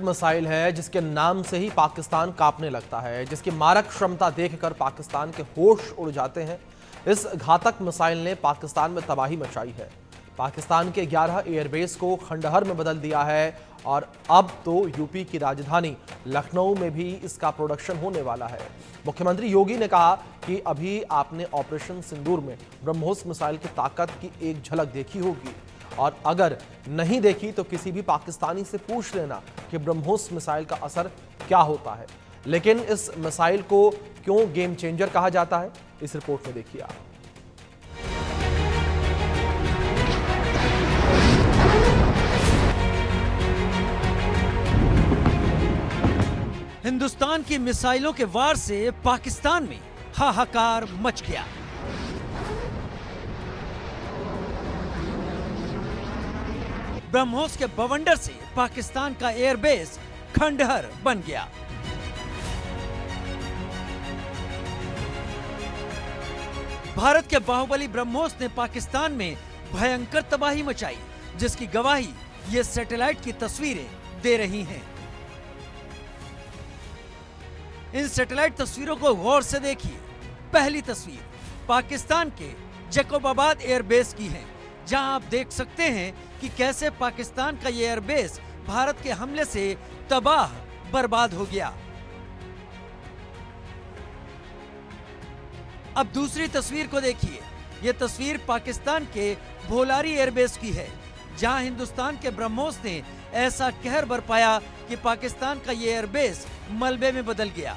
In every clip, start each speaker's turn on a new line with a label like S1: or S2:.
S1: Missile है जिसके नाम से ही पाकिस्तान कांपने लगता है, जिसकी मारक क्षमता देखकर पाकिस्तान के होश उड़ जाते हैं। इस घातक मिसाइल ने पाकिस्तान में तबाही मचाई है। पाकिस्तान के 11 एयरबेस को खंडहर में बदल दिया है और अब तो यूपी की राजधानी लखनऊ में भी इसका प्रोडक्शन होने वाला है। मुख्यमंत्री योगी ने कहा कि अभी आपने ऑपरेशन सिंदूर में ब्रह्मोस मिसाइल की ताकत की एक झलक देखी होगी, और अगर नहीं देखी तो किसी भी पाकिस्तानी से पूछ लेना कि ब्रह्मोस मिसाइल का असर क्या होता है। लेकिन इस मिसाइल को क्यों गेम चेंजर कहा जाता है, इस रिपोर्ट में देखिए आप।
S2: हिंदुस्तान की मिसाइलों के वार से पाकिस्तान में हाहाकार मच गया। ब्रह्मोस के बवंडर से पाकिस्तान का एयरबेस खंडहर बन गया। भारत के बाहुबली ब्रह्मोस ने पाकिस्तान में भयंकर तबाही मचाई, जिसकी गवाही ये सैटेलाइट की तस्वीरें दे रही हैं। इन सैटेलाइट तस्वीरों को गौर से देखिए। पहली तस्वीर पाकिस्तान के जैकोबाबाद एयरबेस की है, जहां आप देख सकते हैं कि कैसे पाकिस्तान का ये एयरबेस भारत के हमले से तबाह बर्बाद हो गया। अब दूसरी तस्वीर को देखिए। यह तस्वीर पाकिस्तान के भोलारी एयरबेस की है, जहां हिंदुस्तान के ब्रह्मोस ने ऐसा कहर बरपाया कि पाकिस्तान का ये एयरबेस मलबे में बदल गया।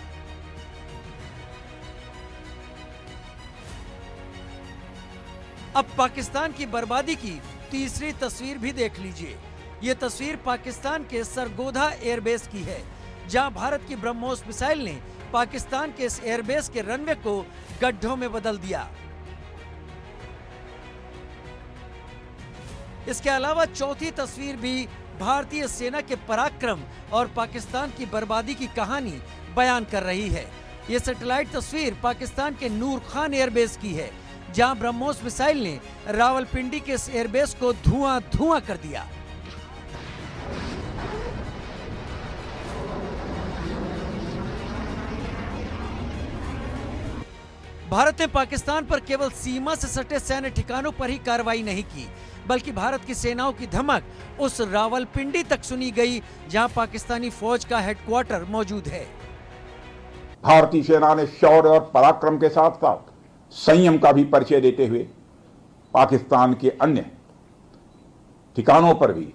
S2: अब पाकिस्तान की बर्बादी की तीसरी तस्वीर भी देख लीजिए। यह तस्वीर पाकिस्तान के सरगोधा एयरबेस की है, जहां भारत की ब्रह्मोस मिसाइल ने पाकिस्तान के इस एयरबेस के रनवे को गड्ढों में बदल दिया। इसके अलावा चौथी तस्वीर भी भारतीय सेना के पराक्रम और पाकिस्तान की बर्बादी की कहानी बयान कर रही है। यह सैटेलाइट तस्वीर पाकिस्तान के नूर खान एयरबेस की है, जहां ब्रह्मोस मिसाइल ने रावलपिंडी के इस एयरबेस को धुआं कर दिया। भारत ने पाकिस्तान पर केवल सीमा से सटे सैन्य ठिकानों पर ही कार्रवाई नहीं की, बल्कि भारत की सेनाओं की धमक उस रावलपिंडी तक सुनी गई, जहां पाकिस्तानी फौज का हेडक्वार्टर मौजूद है।
S3: भारतीय सेना ने शौर्य और पराक्रम के साथ साथ संयम का भी परिचय देते हुए पाकिस्तान के अन्य ठिकानों पर भी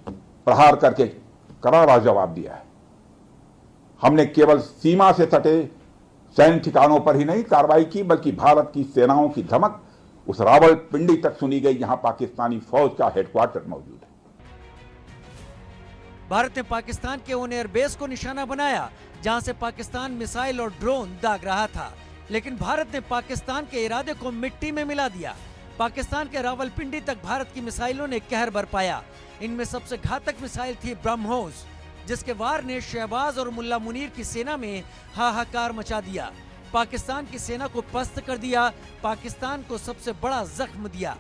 S3: प्रहार करके करारा जवाब दिया है। हमने केवल सीमा से सटे सैन्य ठिकानों पर ही नहीं कार्रवाई की, बल्कि भारत की सेनाओं की धमक उस रावलपिंडी तक सुनी गई, जहां पाकिस्तानी फौज का हेडक्वार्टर मौजूद है।
S2: भारत ने पाकिस्तान के उन एयरबेस को निशाना बनाया जहां से पाकिस्तान मिसाइल और ड्रोन दाग रहा था, लेकिन भारत ने पाकिस्तान के इरादे को मिट्टी में मिला दिया। पाकिस्तान के रावलपिंडी तक भारत की मिसाइलों ने कहर बरपाया। इनमें सबसे घातक मिसाइल थी ब्रह्मोस, जिसके वार ने शहबाज और मुल्ला मुनीर की सेना में हाहाकार मचा दिया। पाकिस्तान की सेना को पस्त कर दिया, पाकिस्तान को सबसे बड़ा जख्म दिया।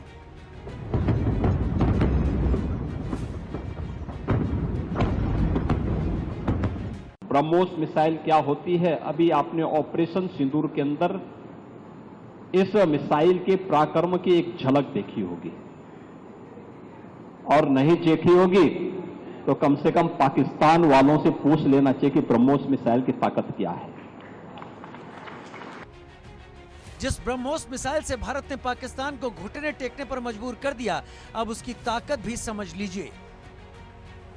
S4: ब्रह्मोस मिसाइल क्या होती है, अभी आपने ऑपरेशन सिंदूर के अंदर इस मिसाइल के पराक्रम की एक झलक देखी होगी, और नहीं देखी होगी तो कम से कम पाकिस्तान वालों से पूछ लेना चाहिए कि ब्रह्मोस मिसाइल की ताकत क्या है।
S2: जिस ब्रह्मोस मिसाइल से भारत ने पाकिस्तान को घुटने टेकने पर मजबूर कर दिया, अब उसकी ताकत भी समझ लीजिए।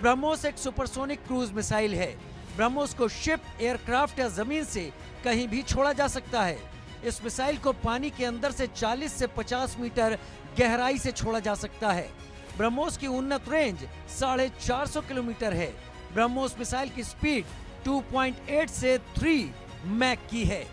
S2: ब्रह्मोस एक सुपरसोनिक क्रूज मिसाइल है। ब्रह्मोस को शिप, एयरक्राफ्ट या जमीन से कहीं भी छोड़ा जा सकता है। इस मिसाइल को पानी के अंदर से 40 से 50 मीटर गहराई से छोड़ा जा सकता है। ब्रह्मोस की उन्नत रेंज 450 किलोमीटर है। ब्रह्मोस मिसाइल की स्पीड 2.8 से 3 मैक की है।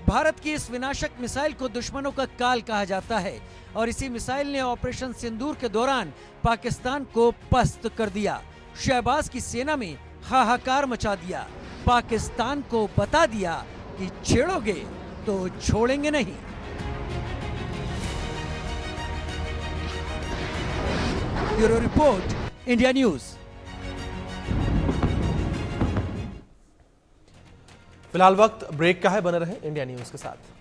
S2: भारत की इस विनाशक मिसाइल को दुश्मनों का काल कहा जाता है, और इसी मिसाइल ने ऑपरेशन सिंदूर के दौरान पाकिस्तान को पस्त कर दिया। शहबाज की सेना में हाहाकार मचा दिया। पाकिस्तान को बता दिया कि छेड़ोगे तो छोड़ेंगे नहीं। Bureau report, India news.
S1: फिलहाल वक्त ब्रेक का है, बने रहें इंडिया न्यूज के साथ।